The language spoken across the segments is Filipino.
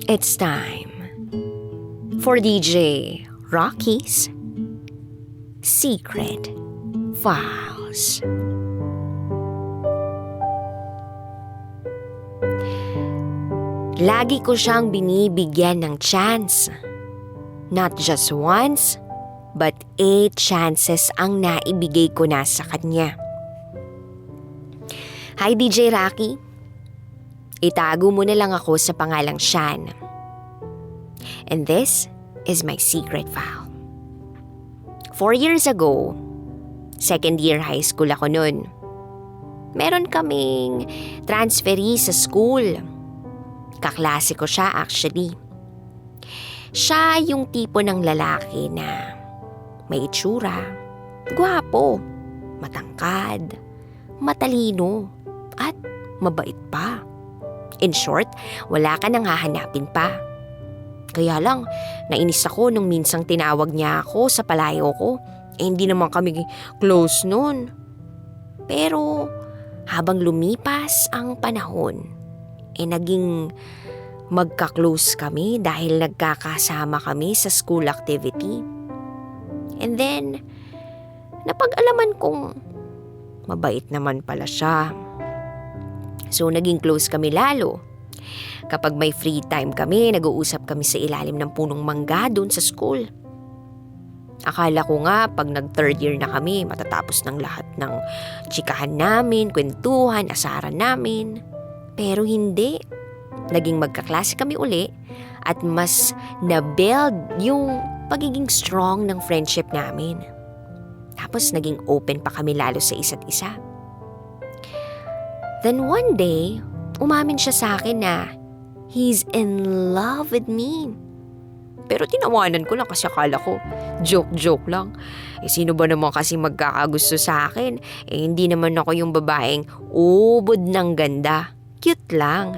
It's time for DJ Raqi's Secret Files. Lagi ko siyang binibigyan ng chance. Not just once, but 8 chances ang naibigay ko na sa kanya. Hi DJ Raqi. Itago mo na lang ako sa pangalang Shan. And this is my secret file. 4 years ago, second year high school ako nun. Meron kaming transferee sa school. Kaklase ko siya actually. Siya yung tipo ng lalaki na may itsura, gwapo, matangkad, matalino, at mabait pa. In short, wala ka nang hahanapin pa. Kaya lang, nainis ako nung minsang tinawag niya ako sa palayo ko. Hindi naman kami close nun. Pero habang lumipas ang panahon, naging magka-close kami dahil nagkakasama kami sa school activity. And then, napag-alaman kong mabait naman pala siya. So, naging close kami lalo. Kapag may free time kami, nag-uusap kami sa ilalim ng punong mangga doon sa school. Akala ko nga, pag nag-third year na kami, matatapos ng lahat ng chikahan namin, kwentuhan, asaran namin. Pero hindi. Naging magkaklase kami uli at mas na-build yung pagiging strong ng friendship namin. Tapos naging open pa kami lalo sa isa't isa. Then one day, umamin siya sa akin na he's in love with me. Pero tinawanan ko lang kasi akala ko joke-joke lang. Sino ba naman kasi magkakagusto sa akin? Hindi naman ako yung babaeng ubod ng ganda. Cute lang.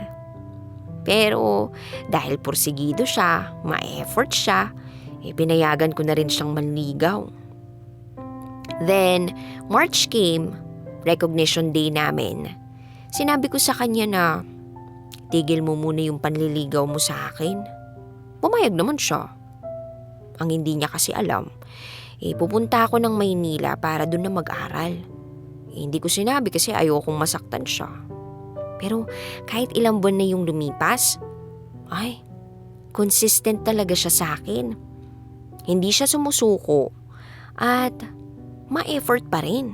Pero dahil porsigido siya, ma-effort siya, pinayagan ko na rin siyang manligaw. Then, March came, recognition day namin. Sinabi ko sa kanya na, tigil mo muna yung panliligaw mo sa akin. Pumayag naman siya. Ang hindi niya kasi alam, pupunta ako ng Maynila para doon na mag-aral. Hindi ko sinabi kasi ayokong masaktan siya. Pero kahit ilang buwan na yung lumipas, consistent talaga siya sa akin. Hindi siya sumusuko at ma-effort pa rin.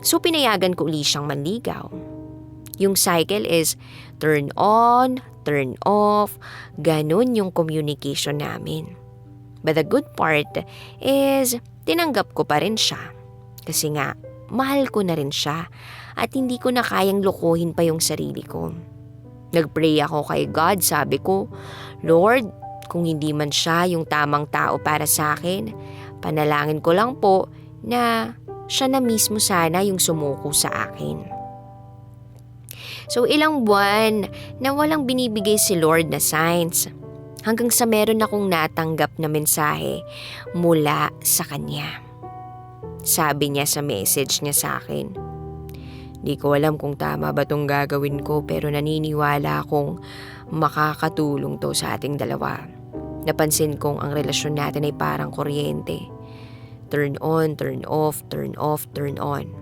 So pinayagan ko uli siyang manligaw. Yung cycle is turn on, turn off, ganun yung communication namin. But the good part is tinanggap ko pa rin siya. Kasi nga, mahal ko na rin siya at hindi ko na kayang lokohin pa yung sarili ko. Nagpray ako kay God, sabi ko, Lord, kung hindi man siya yung tamang tao para sa akin, panalangin ko lang po na siya na mismo sana yung sumuko sa akin. So ilang buwan na walang binibigay si Lord na signs hanggang sa meron akong natanggap na mensahe mula sa kanya. Sabi niya sa message niya sa akin, di ko alam kung tama ba tong gagawin ko pero naniniwala akong makakatulong to sa ating dalawa. Napansin kong ang relasyon natin ay parang kuryente. Turn on, turn off, turn off, turn on.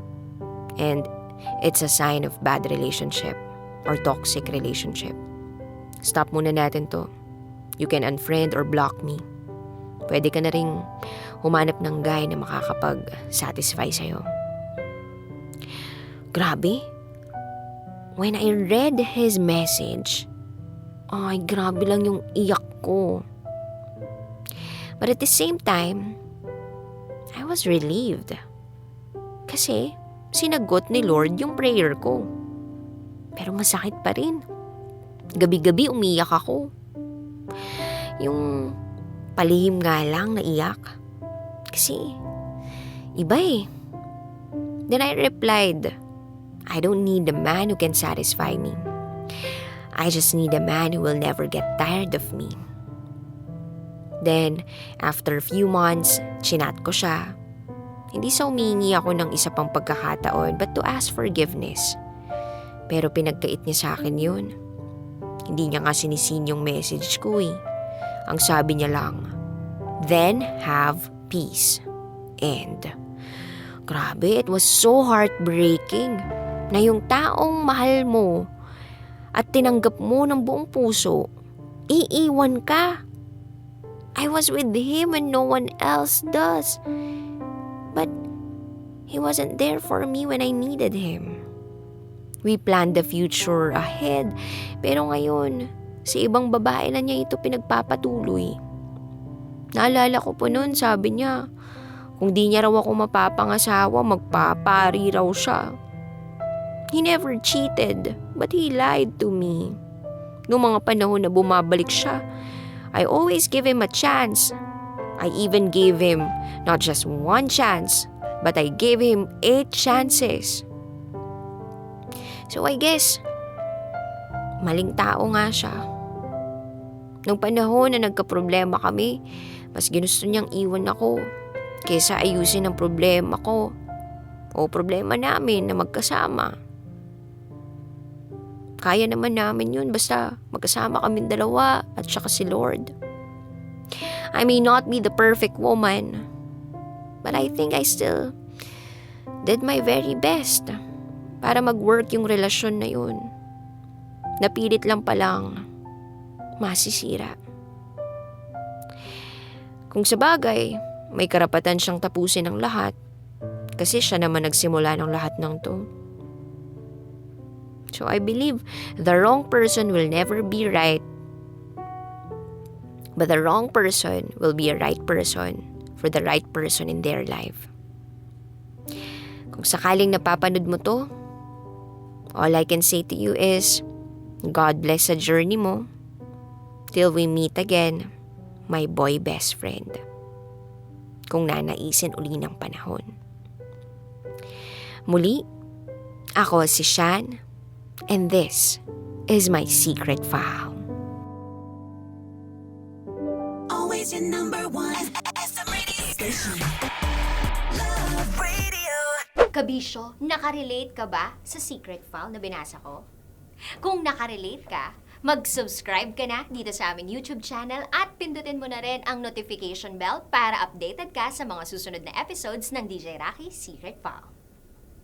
And it's a sign of bad relationship or toxic relationship. Stop muna natin to. You can unfriend or block me. Pwede ka na ring humanap ng guy na makakapag-satisfy sa'yo. Grabe. When I read his message, grabe lang yung iyak ko. But at the same time, I was relieved. Kasi sinagot ni Lord yung prayer ko. Pero masakit pa rin. Gabi-gabi umiyak ako. Yung palihim nga lang na iyak. Kasi iba eh. Then I replied, I don't need a man who can satisfy me. I just need a man who will never get tired of me. Then, after a few months, chinat ko siya. Hindi sa humingi ako ng isa pang pagkakataon but to ask forgiveness. Pero pinagkait niya sa akin yun. Hindi niya nga sinisin yung message ko eh. Ang sabi niya lang, then have peace. And grabe, it was so heartbreaking na yung taong mahal mo at tinanggap mo ng buong puso, iiwan ka. I was with him when no one else does. But he wasn't there for me when I needed him. We planned the future ahead, pero ngayon, sa ibang babae na niya ito pinagpapatuloy. Naalala ko po noon, sabi niya, kung di niya raw ako mapapangasawa, magpapari raw siya. He never cheated, but he lied to me. Noong mga panahon na bumabalik siya, I always give him a chance. I even gave him not just one chance, but I gave him 8 chances. So I guess, maling tao nga siya. Nung panahon na nagka-problema kami, mas ginusto niyang iwan ako kaysa ayusin ang problema ko o problema namin na magkasama. Kaya naman namin yun basta magkasama kaming dalawa at saka si Lord. I may not be the perfect woman, but I think I still did my very best para mag-work yung relasyon na yun. Napilit lang palang masisira. Kung sa bagay, may karapatan siyang tapusin ang lahat kasi siya naman nagsimula ng lahat ng to. So I believe the wrong person will never be right, but the wrong person will be a right person for the right person in their life. Kung sakaling napapanood mo to, all I can say to you is, God bless sa journey mo. Till we meet again, my boy best friend. Kung nanaisin uli ng panahon. Muli, ako si Shan, and this is my secret file. Always your number one SM radio station. Love Radio. Kabisyo, nakarelate ka ba sa secret file na binasa ko? Kung nakarelate ka, mag-subscribe ka na dito sa aming YouTube channel at pindutin mo na rin ang notification bell para updated ka sa mga susunod na episodes ng DJ Raqi Secret File.